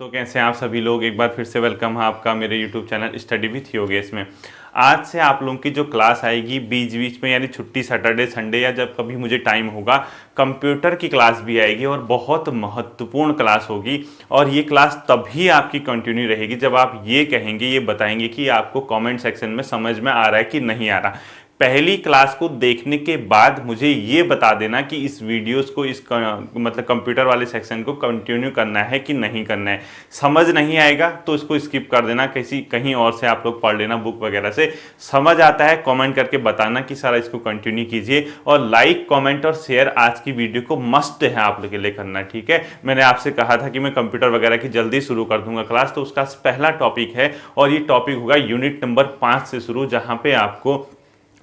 तो कैसे हैं आप सभी लोग। एक बार फिर से वेलकम है आपका मेरे YouTube channel study with Yogesh में। आज से आप लोगों की जो क्लास आएगी बीच बीच में, यानी छुट्टी सैटरडे संडे या जब कभी मुझे टाइम होगा, कंप्यूटर की क्लास भी आएगी और बहुत महत्वपूर्ण क्लास होगी। और ये क्लास तभी आपकी कंटिन्यू रहेगी जब आप ये कहेंगे, ये बताएंगे कि आपको कमेंट सेक्शन में समझ में आ रहा है कि नहीं आ रहा। पहली क्लास को देखने के बाद मुझे ये बता देना कि इस वीडियोस को मतलब कंप्यूटर वाले सेक्शन को कंटिन्यू करना है कि नहीं करना है। समझ नहीं आएगा तो इसको स्किप कर देना, कहीं और से आप लोग पढ़ लेना बुक वगैरह से। समझ आता है कमेंट करके बताना कि सारा इसको कंटिन्यू कीजिए, और लाइक कमेंट और शेयर आज की वीडियो को मस्ट है आप लोग के लिए करना। ठीक है, मैंने आपसे कहा था कि मैं कंप्यूटर वगैरह की जल्दी शुरू कर दूंगा क्लास, तो उसका पहला टॉपिक है और ये टॉपिक होगा यूनिट नंबर 5 से शुरू, जहां पे आपको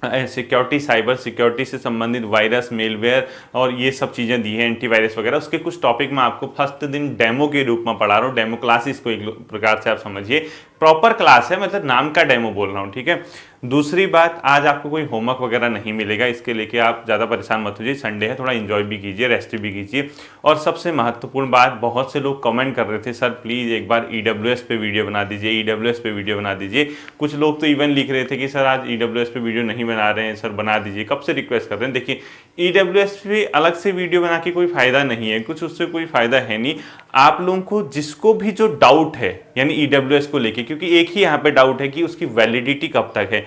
सिक्योरिटी, साइबर सिक्योरिटी से संबंधित वायरस, मेलवेयर और ये सब चीज़ें दी हैं, एंटीवायरस वगैरह। उसके कुछ टॉपिक मैं आपको फर्स्ट दिन डेमो के रूप में पढ़ा रहा हूँ। डेमो क्लास इसको एक प्रकार से आप समझिए, प्रॉपर क्लास है, मतलब नाम का डेमो बोल रहा हूँ। ठीक है। दूसरी बात, आज आपको कोई होमवर्क वगैरह नहीं मिलेगा, इसके लेके आप ज़्यादा परेशान मत होइए। संडे है, थोड़ा एंजॉय भी कीजिए, रेस्ट भी कीजिए। और सबसे महत्वपूर्ण बात, बहुत से लोग कमेंट कर रहे थे, सर प्लीज़ एक बार ईडब्ल्यूएस पे वीडियो बना दीजिए, ईडब्ल्यूएस पे वीडियो बना दीजिए। कुछ लोग तो इवन लिख रहे थे कि सर आज ईडब्ल्यूएस पे वीडियो नहीं बना रहे हैं, सर बना दीजिए। कब से रिक्वेस्ट कर रहे हैं। देखिए, ईडब्ल्यूएस पे अलग से वीडियो बना के कोई फ़ायदा नहीं है, कुछ उससे कोई फ़ायदा है नहीं। आप लोगों को जिसको भी जो डाउट है यानी ईडब्ल्यूएस को लेके, क्योंकि एक ही यहाँ पे डाउट है कि उसकी वैलिडिटी कब तक है।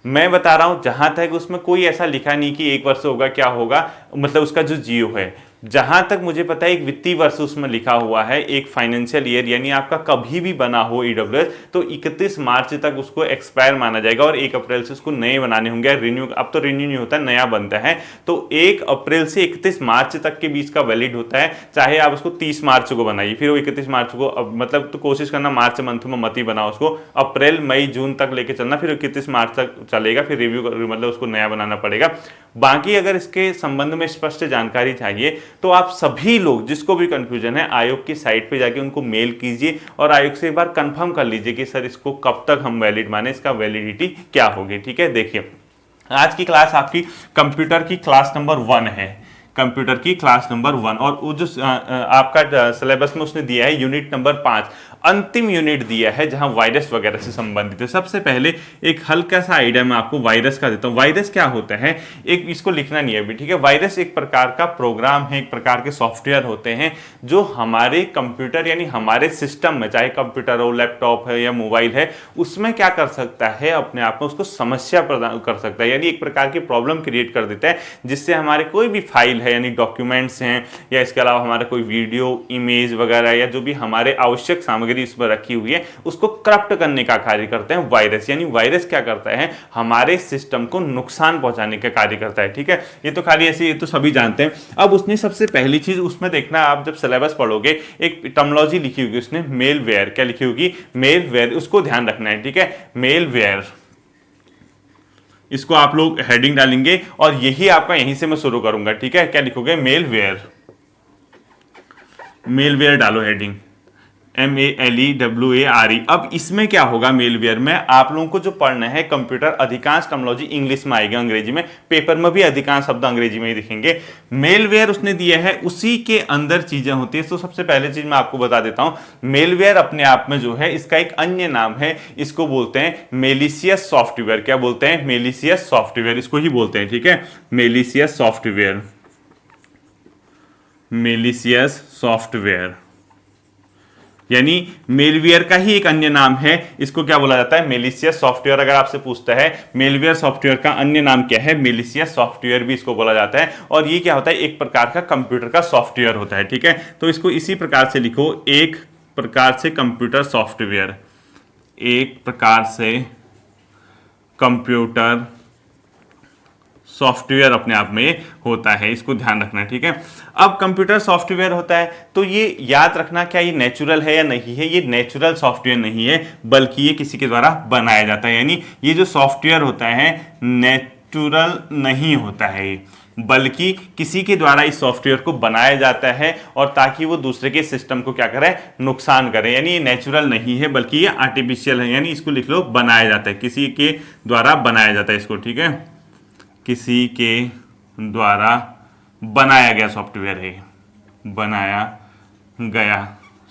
मैं बता रहा हूं, जहां तक उसमें कोई ऐसा लिखा नहीं कि 1 वर्ष होगा, क्या होगा, मतलब उसका जो जियो है। जहां तक मुझे पता है एक वित्तीय वर्ष उसमें लिखा हुआ है, एक फाइनेंशियल ईयर, यानी आपका कभी भी बना हो ईडब्ल्यूएस तो 31 मार्च तक उसको एक्सपायर माना जाएगा और 1 अप्रैल से उसको नए बनाने होंगे। रिन्यू अब तो रिन्यू नहीं होता, नया बनता है। तो 1 अप्रैल से 31 मार्च तक के बीच का वैलिड होता है। चाहे आप उसको 30 मार्च को बनाइए, फिर वो 31 मार्च को मतलब तो कोशिश करना मार्च मंथ में मत ही बनाओ उसको, अप्रैल मई जून तक लेके चलना, फिर 31 मार्च तक चलेगा, फिर रिव्यू मतलब उसको नया बनाना पड़ेगा। बाकी अगर इसके संबंध में स्पष्ट जानकारी चाहिए तो आप सभी लोग जिसको भी कंफ्यूजन है, आयोग की साइट पे जाके उनको मेल कीजिए और आयोग से एक बार कंफर्म कर लीजिए कि सर इसको कब तक हम वैलिड माने, इसका वैलिडिटी क्या होगी। ठीक है। देखिए, आज की क्लास आपकी कंप्यूटर की क्लास नंबर 1 है, कंप्यूटर की क्लास नंबर 1। और वो जो आपका सिलेबस में उसने दिया है यूनिट नंबर 5, अंतिम यूनिट दिया है जहां वायरस वगैरह से संबंधित है। सबसे पहले एक हल्का सा आइडिया मैं आपको वायरस का देता हूं। वायरस क्या होता है, एक इसको लिखना नहीं है अभी, ठीक है। वायरस एक प्रकार का प्रोग्राम है, एक प्रकार के सॉफ्टवेयर होते हैं जो हमारे कंप्यूटर यानी हमारे सिस्टम में, चाहे कंप्यूटर हो, लैपटॉप है या मोबाइल है, उसमें क्या कर सकता है, अपने आप में उसको समस्या प्रदान कर सकता है, यानी एक प्रकार की प्रॉब्लम क्रिएट कर देता है, जिससे हमारे कोई भी फाइल है यानी डॉक्यूमेंट्स हैं या इसके अलावा हमारा कोई वीडियो, इमेज वगैरह या जो भी हमारे आवश्यक सामग्री इसमें रखी हुई है उसको करप्ट करने का कार्य करते हैं वायरस। यानी वायरस क्या करता है, हमारे सिस्टम को नुकसान पहुंचाने का कार्य करता है। ठीक है, ये तो खाली ऐसे, ये तो सभी जानते हैं। अब उसने सबसे पहली चीज उसमें देखना, आप जब सिलेबस पढ़ोगे एक टर्मिनोलॉजी लिखी होगी उसने, मेलवेयर। क्या लिखी होगी, मेलवेयर, उसको ध्यान रखना है। ठीक है, मेलवेयर, इसको आप लोग हेडिंग डालेंगे और यही आपका यहीं से मैं शुरू करूंगा। ठीक है, क्या लिखोगे, मेलवेयर, मेलवेयर डालो हेडिंग, MELEWARE। अब इसमें क्या होगा, मेलवेयर में आप लोगों को जो पढ़ना है कंप्यूटर, अधिकांश टर्मिनोलॉजी इंग्लिश में आएगी, अंग्रेजी में, पेपर में भी अधिकांश शब्द अंग्रेजी में ही दिखेंगे। मेलवेयर उसने दिया है, उसी के अंदर चीजें होती है। तो सबसे पहले चीज मैं आपको बता देता हूं, मेलवेयर अपने आप में जो है, इसका एक अन्य नाम है, इसको बोलते हैं मेलिशियस सॉफ्टवेयर। क्या बोलते हैं, मेलिशियस सॉफ्टवेयर, इसको ही बोलते हैं। ठीक है, मेलिशियस सॉफ्टवेयर, मेलिशियस सॉफ्टवेयर यानी मेलवेयर का ही एक अन्य नाम है। इसको क्या बोला जाता है, मेलिशियस सॉफ्टवेयर। अगर आपसे पूछता है मेलवेयर सॉफ्टवेयर का अन्य नाम क्या है, मेलिशियस सॉफ्टवेयर भी इसको बोला जाता है। और ये क्या होता है, एक प्रकार का कंप्यूटर का सॉफ्टवेयर होता है। ठीक है, तो इसको इसी प्रकार से लिखो, एक प्रकार से कंप्यूटर सॉफ्टवेयर, एक प्रकार से कंप्यूटर सॉफ्टवेयर अपने आप में होता है, इसको ध्यान रखना है। ठीक है, अब कंप्यूटर सॉफ्टवेयर होता है तो ये याद रखना, क्या ये नेचुरल है या नहीं है, ये नेचुरल सॉफ्टवेयर नहीं है, बल्कि ये किसी के द्वारा बनाया जाता है। यानी ये जो सॉफ्टवेयर होता है नेचुरल नहीं होता है, बल्कि किसी के द्वारा इस सॉफ्टवेयर को बनाया जाता है, और ताकि वो दूसरे के सिस्टम को क्या करे, नुकसान करे। यानी ये नेचुरल नहीं है बल्कि ये आर्टिफिशियल है। यानी इसको लिख लो, बनाया जाता है, किसी के द्वारा बनाया जाता है इसको। ठीक है, किसी के द्वारा बनाया गया सॉफ्टवेयर है, बनाया गया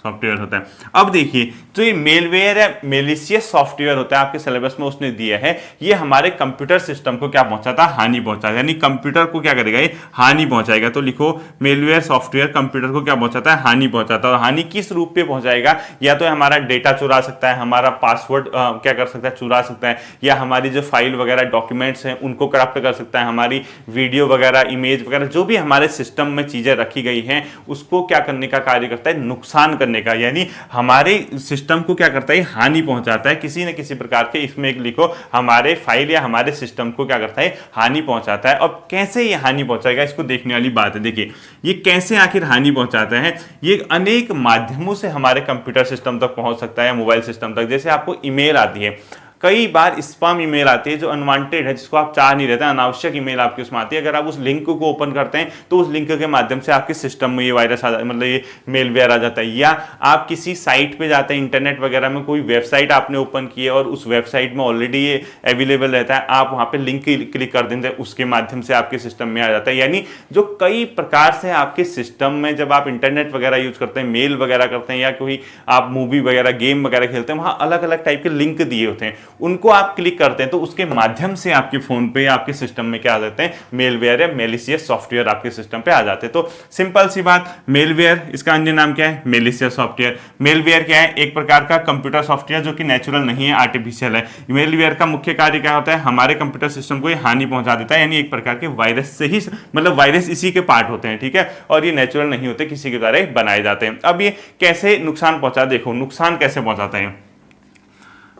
सॉफ्टवेयर होता है। अब देखिए, तो ये मेलवेयर है, मेलिशियस सॉफ्टवेयर होता है, आपके सिलेबस में उसने दिया है, ये हमारे कंप्यूटर सिस्टम को क्या पहुंचाता है, हानि पहुंचाता है, यानी कंप्यूटर को क्या करेगा, ये हानि पहुंचाएगा। तो लिखो मेलवेयर सॉफ्टवेयर कंप्यूटर को क्या पहुंचाता है, हानि पहुंचाता है। और हानि किस रूप में पहुंचाएगा, या तो हमारा डेटा चुरा सकता है, हमारा पासवर्ड क्या कर सकता है, चुरा सकता है, या हमारी जो फाइल वगैरह डॉक्यूमेंट्स हैं उनको करप्ट कर सकता है, हमारी वीडियो वगैरह, इमेज वगैरह, जो भी हमारे सिस्टम में चीजें रखी गई हैं उसको क्या करने का कार्य करता है, नुकसान करने का, यानी हमारे सिस्टम को क्या करता है, हानि पहुंचाता है किसी न किसी प्रकार के। इसमें एक लिखो, हमारे फाइल या हमारे सिस्टम को क्या करता है, हानि पहुंचाता है। अब कैसे ये हानि पहुंचाएगा, इसको देखने वाली बात है। देखिए ये कैसे आखिर हानि पहुंचाता है, ये अनेक माध्यमों से हमारे कंप्यूटर सिस्टम तक पहुंच सकता है या मोबाइल सिस्टम तक। जैसे आपको ईमेल आती है, कई बार स्पैम ईमेल आती है जो अनवांटेड है, जिसको आप चाह नहीं रहते, अनावश्यक ईमेल आपके उसमें आती है। अगर आप उस लिंक को ओपन करते हैं तो उस लिंक के माध्यम से आपके सिस्टम में ये वायरस आ, मतलब ये मेलवेयर आ जाता है। या आप किसी साइट पे जाते हैं, इंटरनेट वगैरह में कोई वेबसाइट आपने ओपन की है और उस वेबसाइट में ऑलरेडी ये अवेलेबल रहता है, आप वहां पे लिंक क्लिक कर देते हैं, उसके माध्यम से आपके सिस्टम में आ जाता है। यानी जो कई प्रकार से आपके सिस्टम में जब आप इंटरनेट वगैरह यूज करते हैं, मेल वगैरह करते हैं, या कोई आप मूवी वगैरह, गेम वगैरह खेलते हैं, वहां अलग अलग टाइप के लिंक दिए होते हैं, उनको आप क्लिक करते हैं तो उसके माध्यम से आपके फोन पे या आपके सिस्टम में क्या आ जाते हैं, मेलवेयर या मेलिशियस सॉफ्टवेयर आपके सिस्टम पे आ जाते हैं। तो सिंपल सी बात, मेलवेयर, इसका अन्य नाम क्या है, मेलिशियस सॉफ्टवेयर। मेलवेयर क्या है, एक प्रकार का कंप्यूटर सॉफ्टवेयर जो कि नेचुरल नहीं है, आर्टिफिशियल है। मेलवेयर का मुख्य कार्य क्या होता है, हमारे कंप्यूटर सिस्टम को ये हानि पहुंचा देता है, यानी एक प्रकार के वायरस से ही, मतलब वायरस इसी के पार्ट होते हैं, ठीक है, और ये नेचुरल नहीं होते, किसी के द्वारा बनाए जाते हैं। अब ये कैसे नुकसान पहुंचा, देखो नुकसान कैसे पहुंचाता है,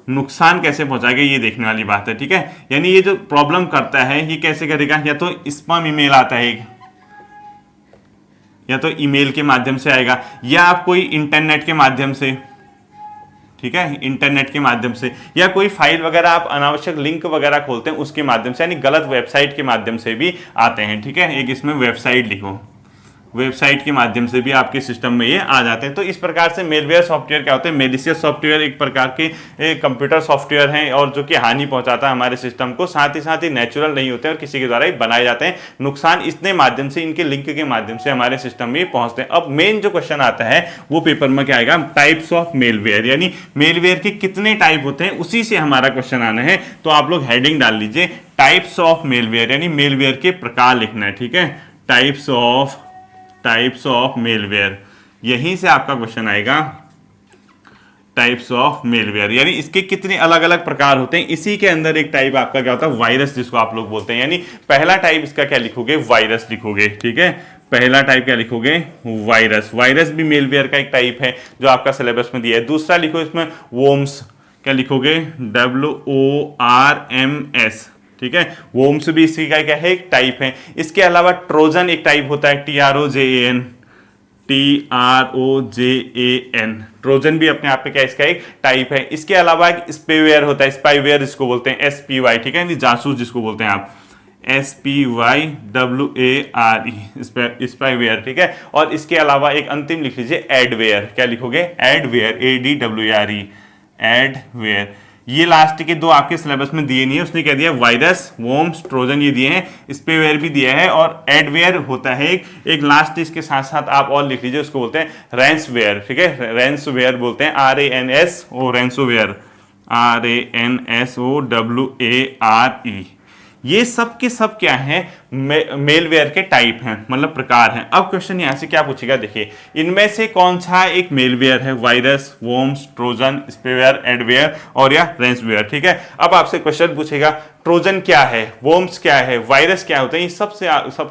नुकसान कैसे पहुंचाएगा, ये देखने वाली बात है, ठीक है। यानी ये जो प्रॉब्लम करता है ये कैसे करेगा, या तो स्पैम ईमेल आता है, या तो ईमेल के माध्यम से आएगा, या आप कोई इंटरनेट के माध्यम से, ठीक है, इंटरनेट के माध्यम से, या कोई फाइल वगैरह आप अनावश्यक लिंक वगैरह खोलते हैं उसके माध्यम से, यानी गलत वेबसाइट के माध्यम से भी आते हैं, ठीक है। एक इसमें वेबसाइट लिखो, वेबसाइट के माध्यम से भी आपके सिस्टम में ये आ जाते हैं। तो इस प्रकार से मेलवेयर सॉफ्टवेयर क्या होते हैं, मेलिशियस सॉफ्टवेयर एक प्रकार के कंप्यूटर सॉफ्टवेयर हैं और जो कि हानि पहुंचाता है हमारे सिस्टम को, साथ ही नेचुरल नहीं होते और किसी के द्वारा ही बनाए जाते हैं। नुकसान इतने माध्यम से, इनके लिंक के माध्यम से हमारे सिस्टम में पहुंचते हैं। अब मेन जो क्वेश्चन आता है वो पेपर में क्या आएगा, टाइप्स ऑफ मेलवेयर, यानी मेलवेयर के कितने टाइप होते हैं, उसी से हमारा क्वेश्चन आना है। तो आप लोग हेडिंग डाल लीजिए टाइप्स ऑफ मेलवेयर, यानी मेलवेयर के प्रकार लिखना है, ठीक है, टाइप्स ऑफ मेलवेयर, यहीं से आपका क्वेश्चन आएगा, टाइप्स ऑफ मेलवेयर, यानी इसके कितने अलग अलग प्रकार होते हैं। इसी के अंदर एक टाइप आपका क्या होता है, वायरस, जिसको आप लोग बोलते हैं। यानी पहला टाइप इसका क्या लिखोगे, वायरस लिखोगे, ठीक है, पहला टाइप क्या लिखोगे, वायरस। वायरस भी मेलवेयर का एक टाइप है जो आपका सिलेबस में दिया है। दूसरा लिखो इसमें वोम्स, क्या लिखोगे, WORMS, ठीक है, वोम्स भी इसी का क्या है, एक टाइप है। इसके अलावा ट्रोजन एक टाइप होता है, TROJAN, ट्रोजन भी अपने आप में क्या इसका एक टाइप है। इसके अलावा एक स्पाईवेयर होता है, स्पाईवेयर जिसको बोलते हैं, SPY, ठीक है, जासूस जिसको बोलते हैं आप, SPYWARE, स्पाईवेयर, ठीक है। और इसके अलावा एक अंतिम लिख लीजिए एडवेयर, क्या लिखोगे, एडवेयर, ADWRE, एडवेयर। ये लास्ट के दो आपके सिलेबस में दिए नहीं है, उसने कह दिया वायरस, वोम्स, ट्रोजन ये दिए हैं, स्पाईवेयर भी दिया है, और एडवेयर होता है एक लास्ट, इसके साथ साथ आप और लिख लीजिए, उसको बोलते हैं रैंसवेयर, ठीक है, रैंसवेयर बोलते हैं, RANSO, रैंसोवेयर, RANSOWARE। ये सब के सब क्या है, मेलवेयर के टाइप हैं, मतलब प्रकार हैं। अब क्वेश्चन यहां से क्या पूछेगा, देखिए इनमें से कौन सा एक मेलवेयर है, वायरस, वोम्स, ट्रोजन, स्पाईवेयर, एडवेयर और या रैंसवेयर, ठीक है। अब आपसे क्वेश्चन पूछेगा ट्रोजन क्या है, वोम्स क्या है, वायरस क्या होते हैं, ये सब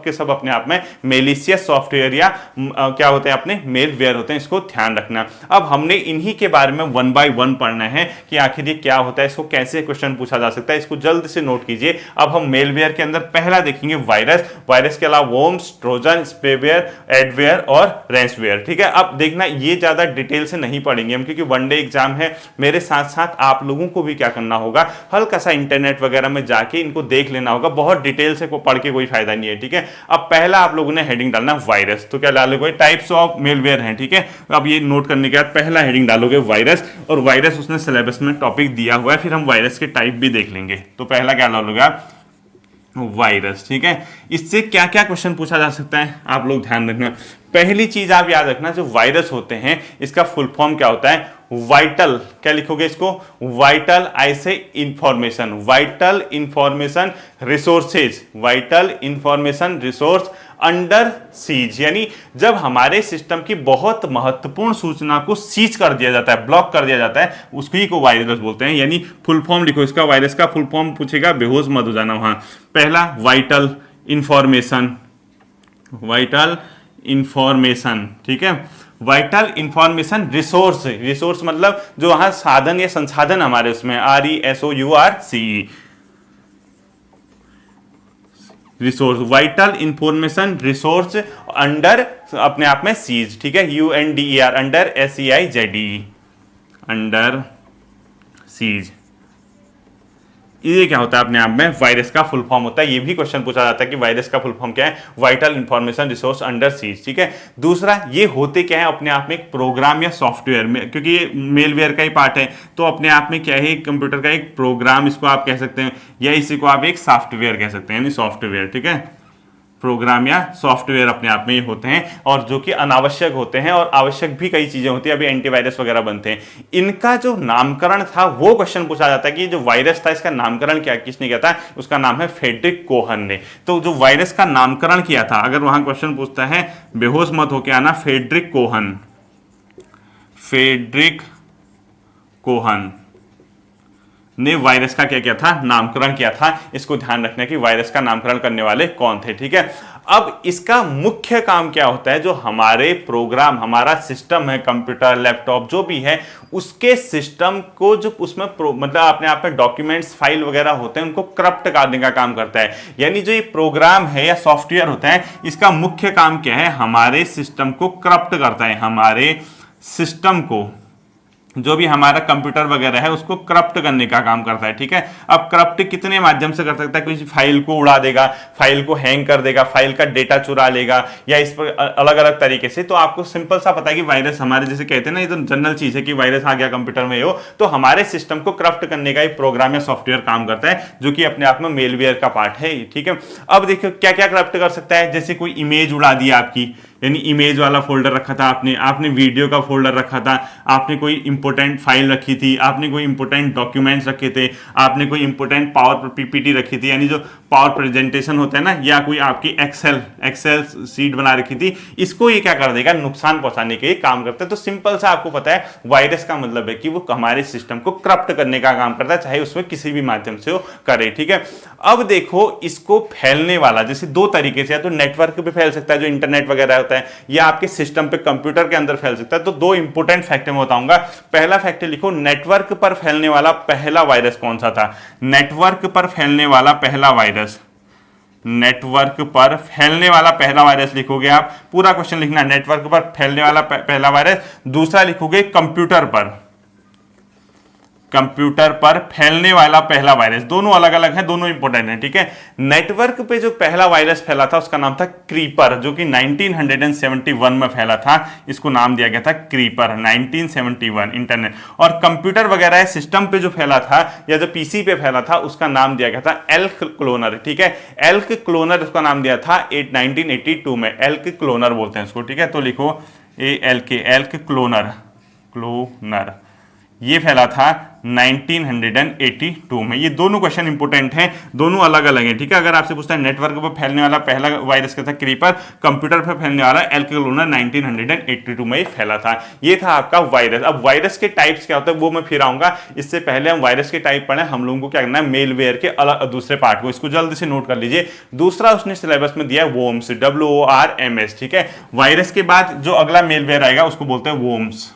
के सब अपने आप में मेलिशियस सॉफ्टवेयर या क्या होते हैं, अपने मेलवेयर होते हैं, इसको ध्यान रखना। अब हमने इन्हीं के बारे में 1 बाय 1 पढ़ना है कि आखिर ये क्या होता है, इसको कैसे क्वेश्चन पूछा जा सकता है, इसको जल्द से नोट कीजिए। अब हम मेलवेयर के अंदर पहला देखेंगे वायरस के अलावा वोम्स, ट्रोजन, स्पाईवेयर, एडवेयर और रैंसवेयर, ठीक है। अब देखना ये ज्यादा डिटेल से नहीं पढ़ेंगे हम, क्योंकि वनडे एग्जाम है, मेरे साथ साथ आप लोगों को भी क्या करना होगा, हल्का सा इंटरनेट वगैरह में जाके इनको देख लेना होगा, बहुत डिटेल से पढ़ के कोई फायदा नहीं है, ठीक है। अब पहला आप लोगों ने हेडिंग डालना वायरस, तो क्या डालोगे, टाइप्स ऑफ मेलवेयर हैं, ठीक है। अब ये नोट करने के बाद पहला हेडिंग डालोगे वायरस, और वायरस उसने सिलेबस में टॉपिक दिया हुआ है, फिर हम वायरस के टाइप भी देख लेंगे। तो पहला क्या डालोगे आप, वायरस। ठीक है, इससे क्या क्या क्वेश्चन पूछा जा सकता है आप लोग ध्यान रखना। पहली चीज आप याद रखना, जो वायरस होते हैं इसका फुल फॉर्म क्या होता है? वाइटल। क्या लिखोगे इसको? वाइटल ऐसे information, vital information resources, vital information resource under seize. यानी जब हमारे सिस्टम की बहुत महत्वपूर्ण सूचना को सीज कर दिया जाता है, ब्लॉक कर दिया जाता है, उसको को वायरस बोलते हैं। यानी फुल फॉर्म लिखो इसका, वायरस का फुल फॉर्म पूछेगा, बेहोश मत हो जाना वहां। पहला वाइटल इंफॉर्मेशन, वाइटल इंफॉर्मेशन। ठीक है, वाइटल इंफॉर्मेशन रिसोर्स, रिसोर्स मतलब जो वहां साधन या संसाधन हमारे उसमें, RESOURCE, resource, vital information resource under अपने आप में सीज। ठीक है, UNDER, under SEIZE, under seize. ये क्या होता है अपने आप में? वायरस का फुल फॉर्म होता है। ये भी क्वेश्चन पूछा जाता है कि वायरस का फुल फॉर्म क्या है? Vital information resource under seize. ठीक है, दूसरा ये होते क्या है अपने आप में? एक प्रोग्राम या सॉफ्टवेयर में, क्योंकि ये मेलवेयर का ही पार्ट है, तो अपने आप में क्या है? कंप्यूटर का एक प्रोग्राम इसको आप कह सकते हैं, या इसी को आप एक सॉफ्टवेयर कह सकते हैं, यानी सॉफ्टवेयर। ठीक है, प्रोग्राम या सॉफ्टवेयर अपने आप में ये होते हैं, और जो कि अनावश्यक होते हैं, और आवश्यक भी कई चीजें होती है, अभी एंटीवायरस वगैरह बनते हैं। इनका जो नामकरण था वो क्वेश्चन पूछा जाता है कि जो वायरस था इसका नामकरण क्या किसने किया था? उसका नाम है फ्रेडरिक कोहन ने। तो जो वायरस का नामकरण किया था, अगर वहां क्वेश्चन पूछता है, बेहोश मत होके आना, फ्रेडरिक कोहन, फ्रेडरिक कोहन ने वायरस का क्या किया था? नामकरण किया था। इसको ध्यान रखना कि वायरस का नामकरण करने वाले कौन थे। ठीक है, अब इसका मुख्य काम क्या होता है? जो हमारे प्रोग्राम, हमारा सिस्टम है, कंप्यूटर, लैपटॉप जो भी है, उसके सिस्टम को जो उसमें मतलब अपने आप में डॉक्यूमेंट्स, फाइल वगैरह होते हैं, उनको करप्ट करने का काम करता है। यानी जो ये प्रोग्राम है या सॉफ्टवेयर होता है, इसका मुख्य काम क्या है? हमारे सिस्टम को करप्ट करता है, हमारे सिस्टम को, जो भी हमारा कंप्यूटर वगैरह है उसको करप्ट करने का काम करता है। ठीक है, अब करप्ट कितने माध्यम से कर सकता है? किसी फाइल को उड़ा देगा, फाइल को हैंग कर देगा, फाइल का डेटा चुरा लेगा, या इस पर अलग अलग तरीके से। तो आपको सिंपल सा पता है कि वायरस हमारे, जैसे कहते हैं ना, ये तो जनरल चीज है कि वायरस आ गया कंप्यूटर में हो, तो हमारे सिस्टम को करप्ट करने का एक प्रोग्राम या सॉफ्टवेयर काम करता है, जो कि अपने आप में मेलवेयर का पार्ट है। ठीक है, अब देखिए क्या क्या करप्ट कर सकता है। जैसे कोई इमेज उड़ा दी आपकी, यानी इमेज वाला फोल्डर रखा था आपने वीडियो का फोल्डर रखा था, आपने कोई इंपोर्टेंट फाइल रखी थी, आपने कोई इंपोर्टेंट डॉक्यूमेंट्स रखे थे, आपने कोई इंपोर्टेंट पावर PPT रखी थी, यानी जो पावर प्रेजेंटेशन होता है ना, या कोई आपकी एक्सेल सीट बना रखी थी, इसको ये क्या कर देगा? नुकसान पहुंचाने के काम करता है। तो सिंपल सा आपको पता है, वायरस का मतलब है कि वो हमारे सिस्टम को करप्ट करने का काम करता है, चाहे उसमें किसी भी माध्यम से वो करे। ठीक है, अब देखो इसको फैलने वाला जैसे दो तरीके से, या तो नेटवर्क पे फैल सकता है, जो इंटरनेट वगैरह होता है, या आपके सिस्टम पे, कंप्यूटर के अंदर फैल सकता है। तो दो इंपोर्टेंट फैक्टर मैं बताऊंगा। पहला फैक्टर लिखो, नेटवर्क पर फैलने वाला पहला वायरस कौन सा था? नेटवर्क पर फैलने वाला पहला वायरस, नेटवर्क पर फैलने वाला पहला वायरस लिखोगे आप, पूरा क्वेश्चन लिखना, नेटवर्क पर फैलने वाला पहला वायरस। दूसरा लिखोगे कंप्यूटर पर, कंप्यूटर पर फैलने वाला पहला वायरस। दोनों अलग अलग हैं, दोनों इंपॉर्टेंट हैं। ठीक है, नेटवर्क पे जो पहला वायरस फैला था उसका नाम था क्रीपर, जो कि 1971 में फैला था। इसको नाम दिया गया था क्रीपर, 1971 इंटरनेट। और कंप्यूटर वगैरह सिस्टम पे जो फैला था, या जो PC पे फैला था, उसका नाम दिया गया था एल्क क्लोनर। ठीक है, एल्क क्लोनर उसका नाम दिया था 1982 में, एल्क क्लोनर बोलते हैं इसको। ठीक है, तो लिखो ALK, एल्क क्लोनर, क्लोनर, ये फैला था 1982 में। ये दोनों क्वेश्चन इंपोर्टेंट हैं, दोनों अलग अलग हैं। ठीक है, अगर आपसे पूछता है नेटवर्क पर फैलने वाला पहला वायरस क्या था? क्रीपर। कंप्यूटर पर फैलने वाला एल्केलोनर 1982 में ही फैला था। ये था आपका वायरस। अब वायरस के टाइप्स क्या होते हैं वो मैं फिर आऊंगा। इससे पहले हम वायरस के टाइप पढ़े, हम लोगों को क्या करना है? मेलवेयर के अलग दूसरे पार्ट को, इसको जल्दी से नोट कर लीजिए। दूसरा उसने सिलेबस में दिया है वोम्स, WORMS। ठीक है, वायरस के बाद जो अगला मेलवेयर आएगा उसको बोलते हैं वोम्स।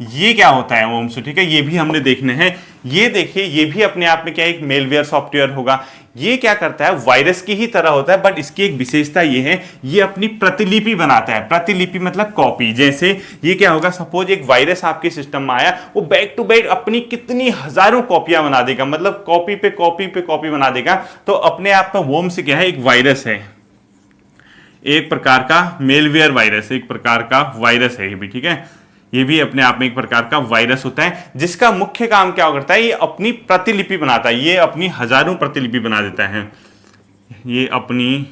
ये क्या होता है वोम्स? ठीक है, ये भी हमने देखने हैं। ये देखिए, ये भी अपने आप में क्या एक मेलवेयर सॉफ्टवेयर होगा। ये क्या करता है? वायरस की ही तरह होता है, बट इसकी एक विशेषता ये है, ये अपनी प्रतिलिपि बनाता है। प्रतिलिपि मतलब कॉपी। जैसे ये क्या होगा, सपोज एक वायरस आपके सिस्टम में आया, वो बैक टू बैक अपनी कितनी हजारों कॉपियां बना देगा, मतलब कॉपी पे कॉपी पे कॉपी बना देगा। तो अपने आप में वोम्स क्या है? एक वायरस है, एक प्रकार का मेलवेयर वायरस, एक प्रकार का वायरस है ये भी। ठीक है, ये भी अपने आप में एक प्रकार का वायरस होता है, जिसका मुख्य काम क्या करता है, ये अपनी प्रतिलिपि बनाता है, ये अपनी हजारों प्रतिलिपि बना देता है, ये अपनी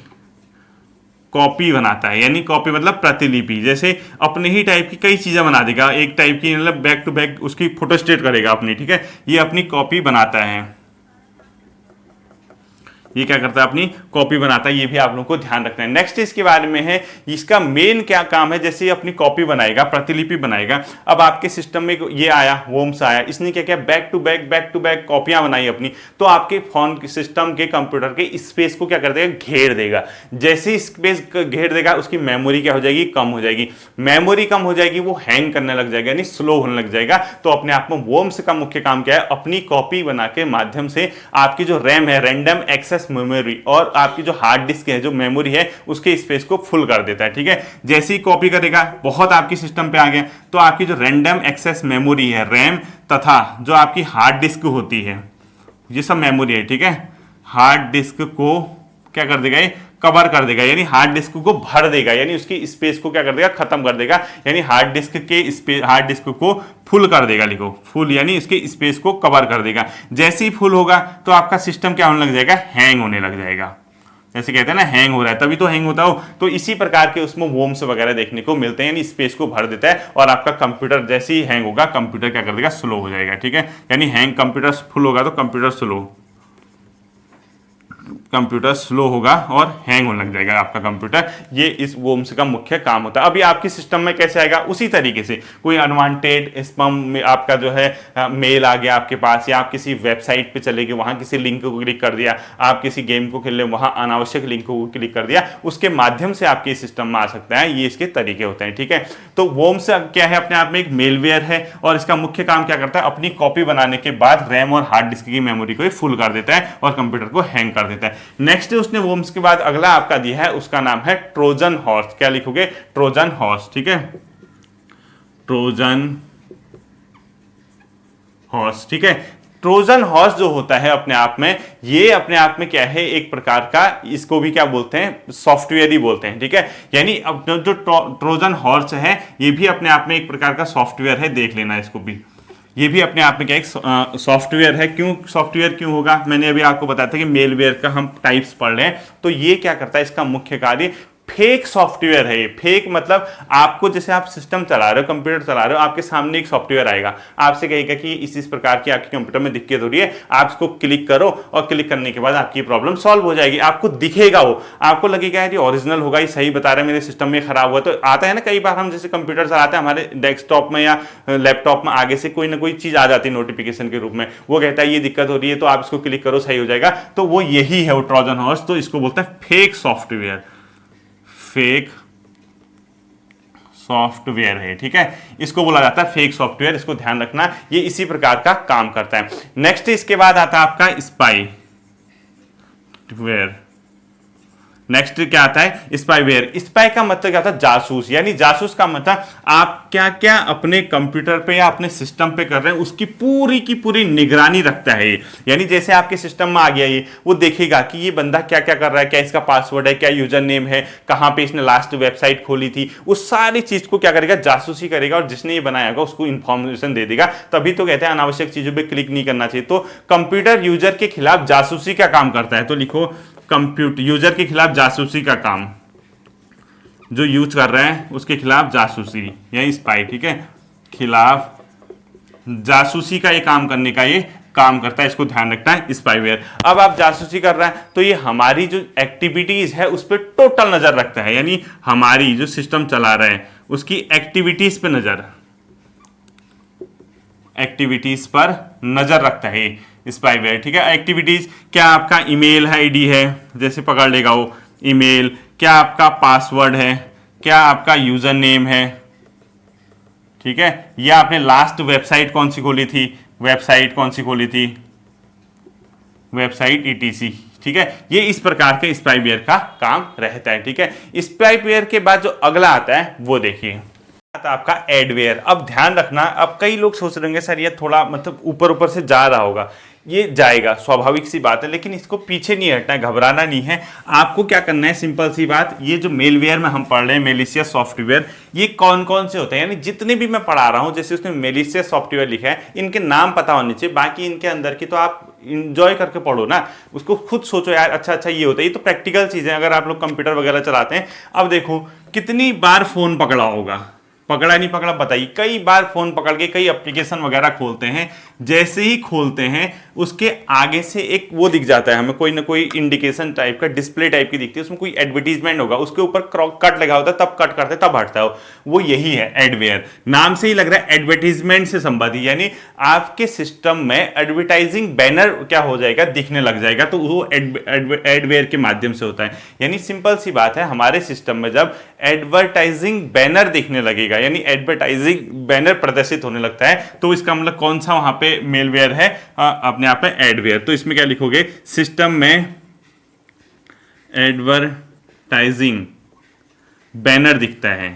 कॉपी बनाता है। यानी कॉपी मतलब प्रतिलिपि, जैसे अपने ही टाइप की कई चीजें बना देगा, एक टाइप की मतलब बैक टू बैक उसकी फोटोस्टेट करेगा अपनी, ठीक है, ये अपनी कॉपी बनाता है, ये क्या करता है, अपनी कॉपी बनाता है, ये भी आप लोगों को ध्यान रखना है। नेक्स्ट इसके बारे में है, इसका मेन क्या काम है, जैसे ये अपनी कॉपी बनाएगा, प्रतिलिपि बनाएगा। अब आपके सिस्टम में ये आया, वोम्स आया, इसने क्या किया, बैक टू बैक कॉपियां बनाई अपनी, तो आपके फोन सिस्टम के कंप्यूटर के स्पेस को क्या कर देगा, घेर देगा। जैसे ही स्पेस घेर देगा, उसकी मेमोरी क्या हो जाएगी, कम हो जाएगी। मेमोरी कम हो जाएगी, वो हैंग करने लग जाएगा, यानी स्लो होने लग जाएगा। तो अपने आप में वोम्स का मुख्य काम क्या है, अपनी कॉपी बना के माध्यम से आपकी जो रैम है, रैंडम एक्सेस मेमोरी, और आपकी जो हार्ड डिस्क है, जो मेमोरी है, उसके स्पेस को फुल कर देता है, ठीक है। जैसे ही कॉपी करेगा, बहुत आपकी सिस्टम पे आ गया, तो आपकी जो रैंडम एक्सेस मेमोरी है, रैम, तथा जो आपकी हार्ड डिस्क होती है, ये सब मेमोरी है, ठीक है, हार्ड डिस्क को क्या कर देगा, ये कवर कर देगा, यानी हार्ड डिस्क को भर देगा, यानी उसकी स्पेस को क्या कर देगा, खत्म कर देगा, यानी हार्ड डिस्क को फुल कर देगा। लिखो फुल, यानी इसके स्पेस को कवर कर देगा। जैसे ही फुल होगा तो आपका सिस्टम क्या होने लग जाएगा, हैंग होने लग जाएगा। जैसे कहते हैं ना, हैंग हो रहा है, तभी तो हैंग होता हो। तो इसी प्रकार के उसमें वोम्स वगैरह देखने को मिलते हैं, यानी स्पेस को भर देता है, और आपका कंप्यूटर जैसे ही हैंग होगा, कंप्यूटर क्या कर देगा, स्लो हो जाएगा, ठीक है। यानी हैंग, कंप्यूटर फुल होगा तो कंप्यूटर स्लो होगा और हैंग होने लग जाएगा आपका कंप्यूटर। ये इस वोम्स का मुख्य काम होता है। अभी आपकी सिस्टम में कैसे आएगा, उसी तरीके से कोई अनवांटेड स्पैम में आपका जो है मेल आ गया आपके पास, या आप किसी वेबसाइट पे चले गए, वहां किसी लिंक को क्लिक कर दिया, आप किसी गेम को खेल रहे, वहां अनावश्यक लिंक को क्लिक कर दिया, उसके माध्यम से आपके सिस्टम में आ सकता है। ये इसके तरीके होते हैं, ठीक है। तो वोम्स क्या है, अपने आप में एक मेलवेयर है, और इसका मुख्य काम क्या करता है, अपनी कॉपी बनाने के बाद रैम और हार्ड डिस्क की मेमोरी को फुल कर देता है और कंप्यूटर को हैंग कर देता है। नेक्स्ट उसने वोम्स के बाद अगला आपका दिया है, उसका नाम है ट्रोजन हॉर्स। क्या लिखोगे, ट्रोजन हॉर्स, ठीक है, ट्रोजन हॉर्स, ठीक है। ट्रोजन हॉर्स जो होता है अपने आप में, ये अपने आप में क्या है, एक प्रकार का, इसको भी क्या बोलते हैं, सॉफ्टवेयर ही बोलते हैं, ठीक है। यानी अब जो ट्रोजन हॉर्स है, ये भी अपने आप में एक प्रकार का सॉफ्टवेयर है, देख लेना इसको भी। ये भी अपने आप में क्या एक सॉफ्टवेयर है। क्यों सॉफ्टवेयर क्यों होगा, मैंने अभी आपको बताया था कि मेलवेयर का हम टाइप्स पढ़ रहे हैं। तो ये क्या करता है, इसका मुख्य कार्य फेक सॉफ्टवेयर है। ये फेक मतलब आपको, जैसे आप सिस्टम चला रहे हो, कंप्यूटर चला रहे हो, आपके सामने एक सॉफ्टवेयर आएगा, आपसे कहेगा कि इस प्रकार की आपके कंप्यूटर में दिक्कत हो रही है, आप इसको क्लिक करो, और क्लिक करने के बाद आपकी प्रॉब्लम सॉल्व हो जाएगी। आपको दिखेगा, वो आपको लगेगा ये ओरिजिनल होगा, ये सही बता रहा है, मेरे सिस्टम में खराब हुआ। तो आता है ना, कई बार हम जैसे कंप्यूटर चलाते हैं, हमारे डेस्कटॉप में या लैपटॉप में आगे से कोई ना कोई चीज आ जाती है नोटिफिकेशन के रूप में, वो कहता है ये दिक्कत हो रही है, तो आप इसको क्लिक करो, सही हो जाएगा। तो वो यही है, वो ट्रोजन हॉर्स। तो इसको बोलते हैं फेक सॉफ्टवेयर, फेक सॉफ्टवेयर है, ठीक है, इसको बोला जाता है फेक सॉफ्टवेयर। इसको ध्यान रखना, ये इसी प्रकार का काम करता है। नेक्स्ट इसके बाद आता है आपका स्पाईवेयर। नेक्स्ट क्या आता है, स्पाईवेयर। स्पाई का मतलब क्या होता है, जासूस। यानी जासूस का मतलब आप क्या क्या अपने कंप्यूटर पे या अपने सिस्टम पे कर रहे हैं, उसकी पूरी की पूरी निगरानी रखता है। यानी जैसे आपके सिस्टम में आ गया ये, वो देखेगा कि ये बंदा क्या क्या कर रहा है, क्या इसका पासवर्ड है, क्या यूजर नेम है, कहां पे इसने लास्ट वेबसाइट खोली थी, उस सारी चीज को क्या करेगा, जासूसी करेगा, और जिसने ये बनाया होगा उसको इंफॉर्मेशन दे देगा। तभी तो कहते हैं अनावश्यक चीजों पर क्लिक नहीं करना चाहिए। तो कंप्यूटर यूजर के खिलाफ जासूसी का काम करता है। तो लिखो, कंप्यूटर यूजर के खिलाफ जासूसी का काम, जो यूज कर रहे हैं उसके खिलाफ जासूसी, या स्पाई, ठीक है, खिलाफ जासूसी का ये काम करने का ये काम करता है। इसको ध्यान रखना है, स्पाईवेयर। अब आप जासूसी कर रहे हैं, तो ये हमारी जो एक्टिविटीज है उस पर टोटल नजर रखता है। यानी हमारी जो सिस्टम चला रहे हैं उसकी एक्टिविटीज पे नजर रखता है स्पाईवेयर, ठीक है। एक्टिविटीज क्या, आपका ईमेल आईडी है, जैसे पकड़ लेगा वो ईमेल, क्या आपका पासवर्ड है, क्या आपका यूजर नेम है, ठीक है, या आपने लास्ट वेबसाइट कौन सी खोली थी, वेबसाइट ETC, ठीक है। ये इस प्रकार के स्पाईवेयर का काम रहता है, ठीक है। स्पाईवेयर के बाद जो अगला आता है वो देखिए, आपका एडवेयर। अब ध्यान रखना, अब कई लोग सोच रहे होंगे सर ये थोड़ा मतलब ऊपर ऊपर से जा रहा होगा, ये जाएगा, स्वाभाविक सी बात है, लेकिन इसको पीछे नहीं हटना है, घबराना नहीं है। आपको क्या करना है, सिंपल सी बात, ये जो मेलवेयर में हम पढ़ रहे हैं मेलिशियस सॉफ्टवेयर, ये कौन कौन से होते हैं, यानी जितने भी मैं पढ़ा रहा हूं, जैसे उसमें मेलिशियस सॉफ्टवेयर लिखा है, इनके नाम पता होने चाहिए, बाकी इनके अंदर की तो आप इंजॉय करके पढ़ो ना, उसको खुद सोचो यार अच्छा अच्छा ये होता है, ये तो प्रैक्टिकल चीजें। अगर आप लोग कंप्यूटर वगैरह चलाते हैं, अब देखो कितनी बार फोन पकड़ा होगा, पकड़ा नहीं पकड़ा बताइए, कई बार फोन पकड़ के कई एप्लीकेशन वगैरह खोलते हैं, जैसे ही खोलते हैं उसके आगे से एक वो दिख जाता है हमें, कोई ना कोई इंडिकेशन टाइप का, डिस्प्ले टाइप की दिखती है, उसमें कोई एडवर्टीजमेंट होगा, उसके ऊपर कट लगा होता है, तब कट करते तब हटता है, वो यही है एडवेयर। नाम से ही लग रहा है एडवर्टीजमेंट से संबंधित, यानी आपके सिस्टम में एडवर्टाइजिंग बैनर क्या हो जाएगा, दिखने लग जाएगा, तो वो एडवेयर के माध्यम से होता है। यानी सिंपल सी बात है, हमारे सिस्टम में जब एडवर्टाइजिंग बैनर दिखने लगेगा, यानी एडवर्टाइजिंग बैनर प्रदर्शित होने लगता है, तो इसका मतलब कौन सा वहां पे मेलवेयर है, अपने आप में एडवेयर। तो इसमें क्या लिखोगे, सिस्टम में एडवर्टाइजिंग बैनर दिखता है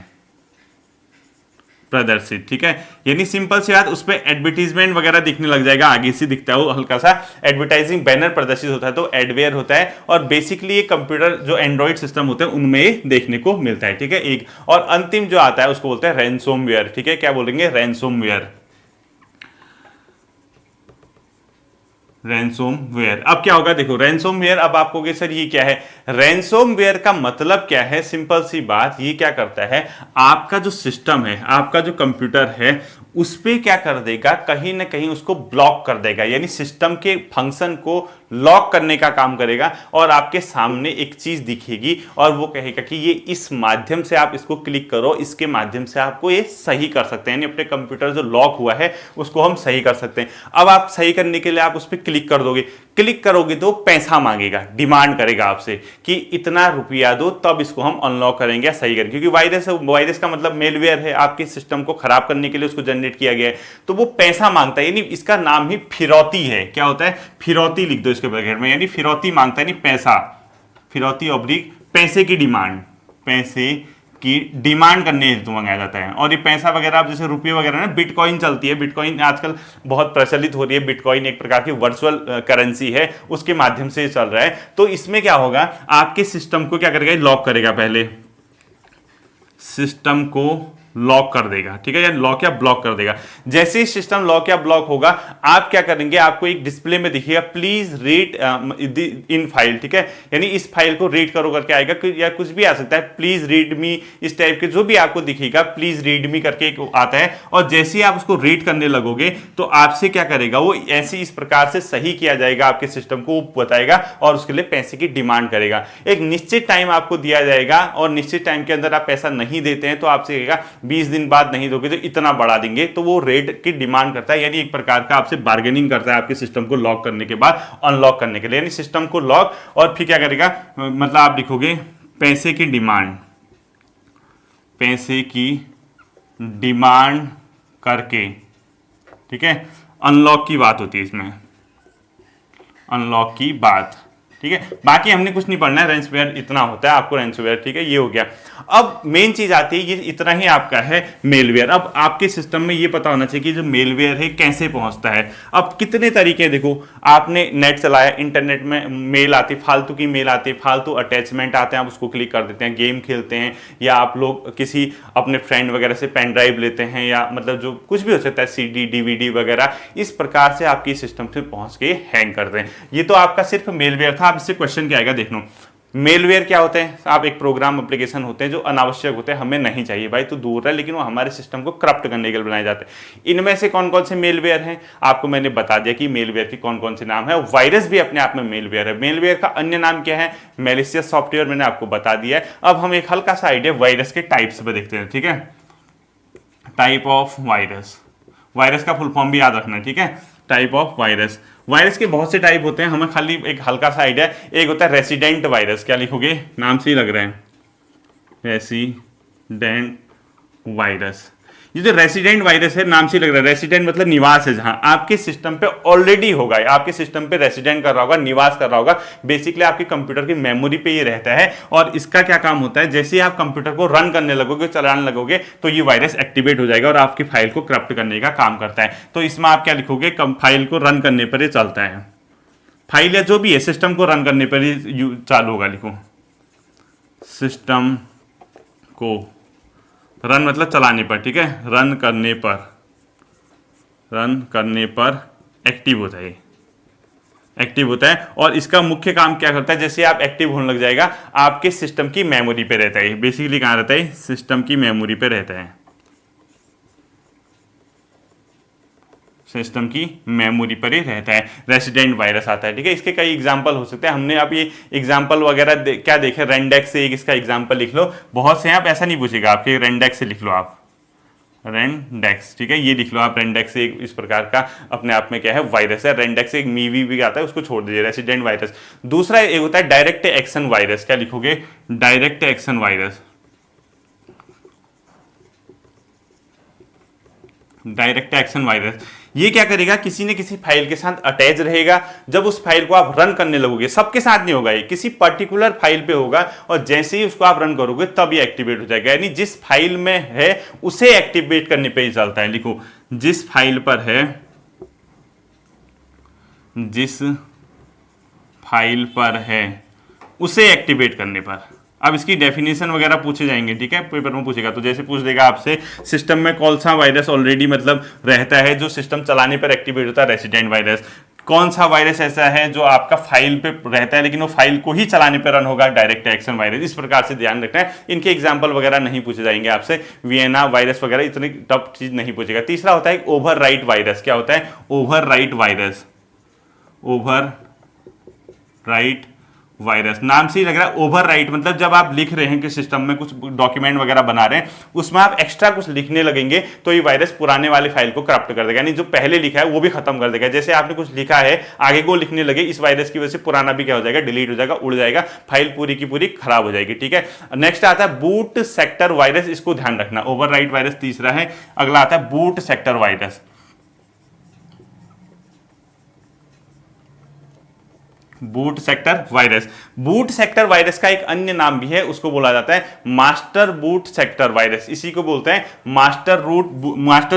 प्रदर्शित, ठीक है, यानी सिंपल सी बात, उस पर एडवर्टीजमेंट वगैरह दिखने लग जाएगा, आगे से दिखता है वो हल्का सा एडवर्टाइजिंग बैनर प्रदर्शित होता है, तो एडवेयर होता है। और बेसिकली ये कंप्यूटर जो एंड्रॉइड सिस्टम होते हैं उनमें देखने को मिलता है, ठीक है। एक और अंतिम जो आता है उसको बोलते हैं रैनसोमवेयर, ठीक है, क्या बोलेंगे, रैनसोमवेयर, रैनसोमवेयर। अब क्या होगा, देखो रैनसोमवेयर, अब आप कहोगे सर ये क्या है, रैनसोमवेयर का मतलब क्या है, सिंपल सी बात, ये क्या करता है, आपका जो सिस्टम है, आपका जो कंप्यूटर है, उस पे क्या कर देगा, कहीं ना कहीं उसको ब्लॉक कर देगा, यानी सिस्टम के फंक्शन को लॉक करने का काम करेगा, और आपके सामने एक चीज दिखेगी और वो कहेगा कि ये इस माध्यम से आप इसको क्लिक करो, इसके माध्यम से आपको ये सही कर सकते हैं, यानी अपने कंप्यूटर जो लॉक हुआ है उसको हम सही कर सकते हैं। अब आप सही करने के लिए आप उस पर क्लिक कर दोगे, क्लिक करोगे तो पैसा मांगेगा, डिमांड करेगा आपसे कि इतना रुपया दो तब इसको हम अनलॉक करेंगे या सही करेंगे, क्योंकि वायरस है, वायरस का मतलब मेलवेयर है, आपके सिस्टम को खराब करने के लिए उसको जनरेट किया गया है, तो वो पैसा मांगता है, यानी इसका नाम ही फिरौती है। क्या होता है, फिरौती लिख दो इसके ब्रैकेट में, यानी फिरौती मांगता है, यानी पैसा, फिरौती ऑब्लिक पैसे की डिमांड, पैसे की डिमांड करने हेतु मंगाया जाता है। और ये पैसा वगैरह आप जैसे रुपये वगैरह ना, बिटकॉइन चलती है, बिटकॉइन आजकल बहुत प्रचलित हो रही है, बिटकॉइन एक प्रकार की वर्चुअल करेंसी है, उसके माध्यम से चल रहा है। तो इसमें क्या होगा, आपके सिस्टम को क्या करेगा, लॉक करेगा, पहले सिस्टम को लॉक कर देगा, ठीक है, या लॉक या ब्लॉक कर देगा। जैसे ही सिस्टम लॉक या ब्लॉक होगा, आप क्या करेंगे, आपको एक डिस्प्ले में दिखेगा प्लीज रीड इन फाइल, ठीक है, यानी इस फाइल को रीड करो करके आएगा, या कुछ भी आ सकता है, प्लीज रीड मी, इस टाइप के जो भी आपको दिखेगा, प्लीज रीड मी करके एक आता है। और जैसे ही आप उसको रीड करने लगोगे तो आपसे क्या करेगा, वो ऐसे इस प्रकार से सही किया जाएगा आपके सिस्टम को, बताएगा और उसके लिए पैसे की डिमांड करेगा। एक निश्चित टाइम आपको दिया जाएगा, और निश्चित टाइम के अंदर आप पैसा नहीं देते हैं तो आपसे कहेगा 20 दिन बाद नहीं दोगे तो इतना बढ़ा देंगे, तो वो रेट की डिमांड करता है, यानी एक प्रकार का आपसे बार्गेनिंग करता है आपके सिस्टम को लॉक करने के बाद अनलॉक करने के लिए, यानी सिस्टम को लॉक, और फिर क्या करेगा, मतलब आप लिखोगे पैसे की डिमांड, पैसे की डिमांड करके, ठीक है, अनलॉक की बात होती है इसमें, अनलॉक की बात, ठीक है। बाकी हमने कुछ नहीं पढ़ना है, रैंसमवेयर इतना होता है आपको, रैंसमवेयर, ठीक है, ये हो गया। अब मेन चीज आती है, ये इतना ही आपका है मेलवेयर। अब आपके सिस्टम में ये पता होना चाहिए कि जो मेलवेयर है कैसे पहुंचता है। अब कितने तरीके, देखो आपने नेट चलाया, इंटरनेट में मेल आती, फालतू की मेल आती, फालतू अटैचमेंट आते हैं, आप उसको क्लिक कर देते हैं, गेम खेलते हैं, या आप लोग किसी अपने फ्रेंड वगैरह से पेन ड्राइव लेते हैं, या मतलब जो कुछ भी हो सकता है, CD DVD वगैरह, इस प्रकार से आपकी सिस्टम से पहुंच के हैंग करते हैं। ये तो आपका सिर्फ मेलवेयर था। आप इससे क्वेश्चन क्या आएगा, देखो मेलवेयर क्या होते हैं, आप एक प्रोग्राम एप्लीकेशन होते हैं जो अनावश्यक होते हैं, हमें नहीं चाहिए भाई, तो दूर है, लेकिन वो हमारे सिस्टम को करप्ट करने के लिए बनाए जाते हैं। इनमें से कौन कौन से मेलवेयर हैं, आपको मैंने बता दिया कि मेलवेयर की कौन कौन से नाम है। वायरस भी अपने आप में मेलवेयर है। मेलवेयर का अन्य नाम क्या है, मैलिशियस सॉफ्टवेयर, मैंने आपको बता दिया है। अब हम एक हल्का सा आइडिया वायरस के टाइप्स पे देखते हैं, ठीक है, टाइप ऑफ वायरस, वायरस का फुल फॉर्म भी याद रखना, ठीक है, टाइप ऑफ वायरस। वायरस के बहुत से टाइप होते हैं, हमें खाली एक हल्का सा आइडिया। एक होता है रेसिडेंट वायरस, क्या लिखोगे, नाम से ही लग रहा है, रेसिडेंट वायरस। ये जो रेसिडेंट वायरस है, नाम से लग रहा है, रेसिडेंट मतलब निवास है, जहां आपके सिस्टम पे ऑलरेडी होगा, आपके सिस्टम पे रेसिडेंट कर रहा होगा, निवास कर रहा होगा, बेसिकली आपके कंप्यूटर की मेमोरी पे ये रहता है। और इसका क्या काम होता है, जैसे ही आप कंप्यूटर को रन करने लगोगे, चलाने लगोगे, तो ये वायरस एक्टिवेट हो जाएगा और आपकी फाइल को करप्ट करने का काम करता है। तो इसमें आप क्या लिखोगे, फाइल को रन करने पर ये चलता है, फाइल या जो भी है सिस्टम को रन करने पर ही चालू होगा। लिखो सिस्टम को रन मतलब चलाने पर, ठीक है, रन करने पर एक्टिव होता है, एक्टिव होता है। और इसका मुख्य काम क्या करता है, जैसे आप एक्टिव होने लग जाएगा, आपके सिस्टम की मेमोरी पे रहता है, बेसिकली कहाँ रहता है, सिस्टम की मेमोरी पे रहता है, सिस्टम की मेमोरी पर ही रहता है, रेसिडेंट वायरस आता है, ठीक है। इसके कई एग्जांपल हो सकते हैं, हमने अब ये एग्जांपल वगैरह क्या देखे, रेंडेक्स से एक इसका एग्जांपल लिख लो, बहुत से हैं, आप ऐसा नहीं पूछेगा आपके, रेंडेक्स से लिख लो आप, रेंडेक्स, ठीक है, ये लिख लो आप, रेंडेक्स एक इस प्रकार का अपने आप में क्या है, वायरस है। रेंडेक्स एक मीवी भी आता है, उसको छोड़ दीजिए, रेसिडेंट वायरस। दूसरा एक होता है डायरेक्ट एक्शन वायरस, क्या लिखोगे, direct action virus, direct action virus. ये क्या करेगा, किसी न किसी फाइल के साथ अटैच रहेगा, जब उस फाइल को आप रन करने लगोगे, सबके साथ नहीं होगा, ये किसी पर्टिकुलर फाइल पे होगा, और जैसे ही उसको आप रन करोगे तब ये एक्टिवेट हो जाएगा, यानी जिस फाइल में है उसे एक्टिवेट करने पे ही चलता है। लिखो जिस फाइल पर है, जिस फाइल पर है उसे एक्टिवेट करने पर। अब इसकी डेफिनेशन वगैरह पूछे जाएंगे, ठीक है, पेपर में पूछेगा, तो जैसे पूछ देगा आपसे सिस्टम में कौन सा वायरस ऑलरेडी मतलब रहता है जो सिस्टम चलाने पर एक्टिवेट होता है, रेसिडेंट वायरस। कौन सा वायरस ऐसा है जो आपका फाइल पे रहता है लेकिन वो फाइल को ही चलाने पर रन होगा, डायरेक्ट एक्शन वायरस। इस प्रकार से ध्यान रखना है, इनके एग्जांपल वगैरह नहीं पूछे जाएंगे आपसे, वियना वायरस वगैरह इतनी टफ चीज नहीं पूछेगा। तीसरा होता है ओवरराइट वायरस। क्या होता है, ओवरराइट वायरस, ओवरराइट वायरस, नाम से ही लग रहा है ओवरराइट मतलब जब आप लिख रहे हैं कि सिस्टम में कुछ डॉक्यूमेंट वगैरह बना रहे हैं, उसमें आप एक्स्ट्रा कुछ लिखने लगेंगे तो ये वायरस पुराने वाले फाइल को करप्ट कर देगा, यानी जो पहले लिखा है वो भी खत्म कर देगा। जैसे आपने कुछ लिखा है आगे को लिखने लगे, इस वायरस की वजह से पुराना भी क्या हो जाएगा, डिलीट हो जाएगा, उड़ जाएगा, फाइल पूरी की पूरी खराब हो जाएगी, ठीक है। नेक्स्ट आता है बूट सेक्टर वायरस, इसको ध्यान रखना, ओवरराइट वायरस तीसरा है। अगला आता है boot sector virus. Boot sector virus, boot sector virus का एक अन्य नाम भी है, उसको बोला जाता है मास्टर बूट सेक्टर वायरस। इसी को बोलते हैं मास्टर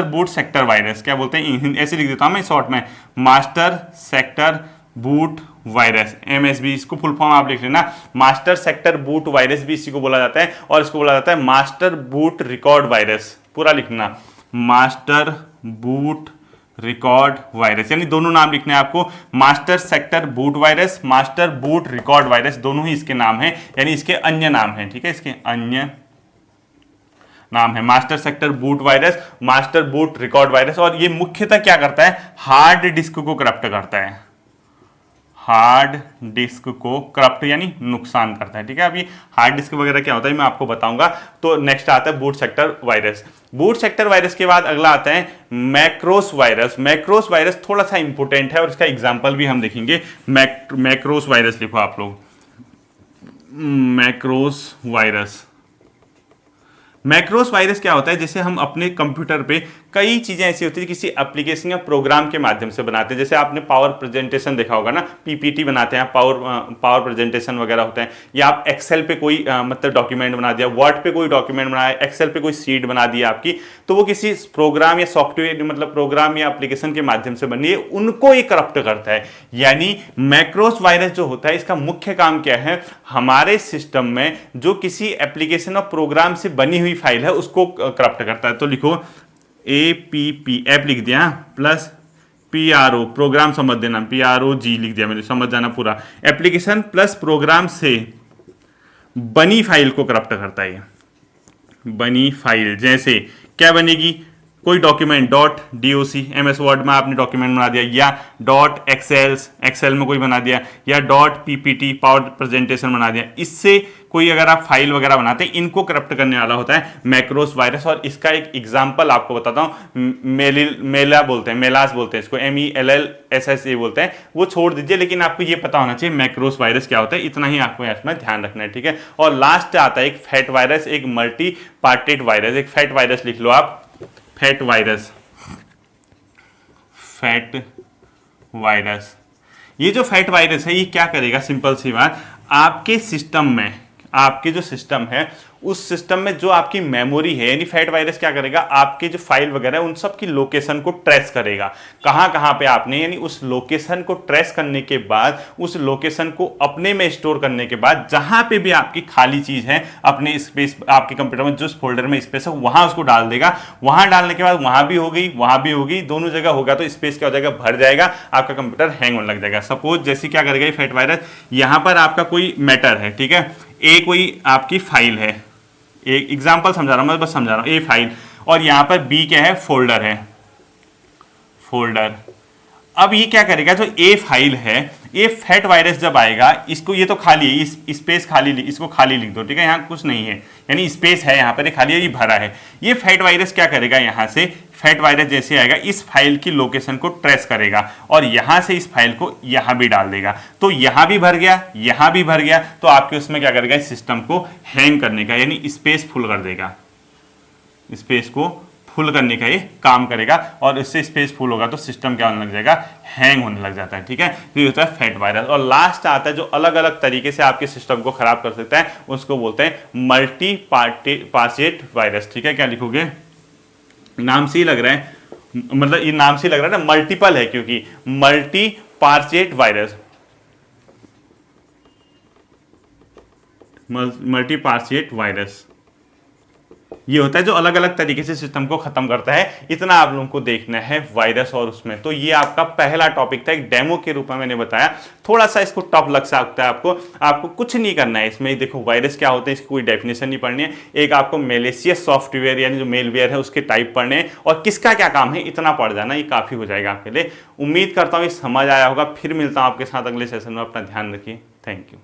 बूट सेक्टर वायरस। क्या बोलते हैं, ऐसे लिख देता हूं मैं शॉर्ट में, master sector boot virus, MSB, इसको फुल फॉर्म आप लिख लेना, मास्टर सेक्टर बूट वायरस भी इसी को बोला जाता है। और इसको बोला जाता है मास्टर बूट रिकॉर्ड वायरस, पूरा लिखना, मास्टर बूट रिकॉर्ड वायरस, यानी दोनों नाम लिखने हैं आपको, master sector boot virus, master boot record virus, दोनों ही इसके नाम हैं, यानी इसके अन्य नाम हैं, ठीक है, इसके अन्य नाम है, master sector boot virus, master boot record virus. और ये मुख्यतः क्या करता है, हार्ड डिस्क को करप्ट करता है, हार्ड डिस्क को करप्ट यानी नुकसान करता है, ठीक है। अभी हार्ड डिस्क वगैरह क्या होता है मैं आपको बताऊंगा। तो नेक्स्ट आता है boot sector virus. Boot sector virus के बाद अगला आता है मैक्रोस वायरस। मैक्रोस वायरस थोड़ा सा इंपॉर्टेंट है और इसका एग्जांपल भी हम देखेंगे। मैक्रोस वायरस लिखो आप लोग, मैक्रोस वायरस। मैक्रोस वायरस क्या होता है, जैसे हम अपने कंप्यूटर पे कई चीज़ें ऐसी होती है किसी एप्लीकेशन या प्रोग्राम के माध्यम से बनाते हैं। जैसे आपने पावर प्रेजेंटेशन देखा होगा ना, PPT बनाते हैं, पावर प्रेजेंटेशन वगैरह होते हैं, या आप एक्सेल पे कोई मतलब डॉक्यूमेंट बना दिया, वर्ड पे कोई डॉक्यूमेंट बनाया, एक्सेल पे कोई शीट बना दी आपकी, तो वो किसी प्रोग्राम या सॉफ्टवेयर मतलब प्रोग्राम या एप्लीकेशन के माध्यम से बनी है, उनको ये करप्ट करता है। यानी मैक्रोस वायरस जो होता है इसका मुख्य काम क्या है, हमारे सिस्टम में जो किसी एप्लीकेशन और प्रोग्राम से बनी हुई फाइल है उसको करप्ट करता है। तो लिखो APP, ऐप लिख दिया, प्लस PRO, प्रोग्राम समझ देना, PROG लिख दिया मैंने, समझ जाना पूरा, एप्लीकेशन प्लस प्रोग्राम से बनी फाइल को करप्ट करता है। बनी फाइल जैसे क्या बनेगी, कोई डॉक्यूमेंट .doc, MS वर्ड में आपने डॉक्यूमेंट बना दिया, या एक्सेल में कोई बना दिया, या .ppt पावर प्रेजेंटेशन बना दिया, इससे कोई अगर आप फाइल वगैरह बनाते हैं, इनको करप्ट करने वाला होता है मैक्रोस वायरस। और इसका एक एग्जांपल आपको बताता हूं, मेला बोलते हैं, मेलास बोलते हैं इसको, MELLSS बोलते हैं, वो छोड़ दीजिए, लेकिन आपको ये पता होना चाहिए मैक्रोस वायरस क्या होता है, इतना ही आपको इसमें ध्यान रखना है, ठीक है। और लास्ट आता है एक फैट वायरस, एक मल्टी पार्टेड वायरस। एक फैट वायरस लिख लो आप, फैट वायरस, फैट वायरस। ये जो फैट वायरस है ये क्या करेगा, सिंपल सी बात, आपके सिस्टम में, आपके जो सिस्टम है उस सिस्टम में जो आपकी मेमोरी है, यानी फैट वायरस क्या करेगा, आपके जो फाइल वगैरह है उन सब की लोकेशन को ट्रेस करेगा, कहां कहां पे आपने, यानी उस लोकेशन को ट्रेस करने के बाद, उस लोकेशन को अपने में स्टोर करने के बाद, जहां पे भी आपकी खाली चीज है अपने स्पेस, आपके कंप्यूटर में जिस फोल्डर में स्पेस है वहां उसको डाल देगा। वहां डालने के बाद वहां भी हो गई, वहां भी होगी, दोनों जगह होगा तो स्पेस क्या हो जाएगा, भर जाएगा, आपका कंप्यूटर हैंग होने लग जाएगा। सपोज जैसे क्या करेगा ये फैट वायरस, यहां पर आपका कोई मैटर है, ठीक है, ए कोई आपकी फाइल है, एक एग्जांपल समझा रहा हूं मैं, बस समझा रहा हूं, ए फाइल, और यहां पर बी क्या है, फोल्डर है, फोल्डर। अब ये क्या करेगा, जो ए फाइल है, ये फैट वायरस जब आएगा, इसको, ये तो खाली है, इस स्पेस खाली, इसको खाली लिख दो, ठीक है, यहाँ कुछ नहीं है, यानी स्पेस है यहाँ पर, ये खाली है, ये भरा है। ये फैट वायरस क्या करेगा, यहाँ से फैट वायरस जैसे आएगा इस फाइल की लोकेशन को ट्रेस करेगा और यहां से इस फाइल को यहां भी डाल देगा, तो यहां भी भर गया, यहां भी भर गया, तो आपके उसमें क्या करेगा, इस सिस्टम को हैंग करने का, यानी स्पेस फुल कर देगा, स्पेस को फुल करने का ये काम करेगा, और इससे स्पेस फुल होगा तो सिस्टम क्या होने लग जाएगा, हैंग होने लग जाता है, ठीक है। तो ये होता है फैट वायरस। और लास्ट आता है जो अलग अलग तरीके से आपके सिस्टम को खराब कर सकता है, उसको बोलते हैं मल्टी पार्टेट वायरस, ठीक है। क्या लिखोगे, नाम से ही लग रहा है, मतलब ये नाम से लग रहा है ना, मल्टीपल है क्योंकि मल्टी पार्चेट वायरस, मल्टी पार्चेट वायरस, ये होता है जो अलग अलग तरीके से सिस्टम को खत्म करता है। इतना आप लोगों को देखना है वायरस और उसमें। तो ये आपका पहला टॉपिक था, एक डेमो के रूप में मैंने बताया, थोड़ा सा इसको टफ लग सकता है आपको कुछ नहीं करना है इसमें। देखो वायरस क्या होते हैं, इसकी कोई डेफिनेशन नहीं पढ़नी है, एक आपको मेलेशियस सॉफ्टवेयर यानी जो मेलवेयर है उसके टाइप पढ़ने हैं और किसका क्या काम है इतना पढ़ जाना, ये काफी हो जाएगा आपके लिए। उम्मीद करता हूँ ये समझ आया होगा। फिर मिलता हूँ आपके साथ अगले सेशन में, अपना ध्यान रखिए, थैंक यू।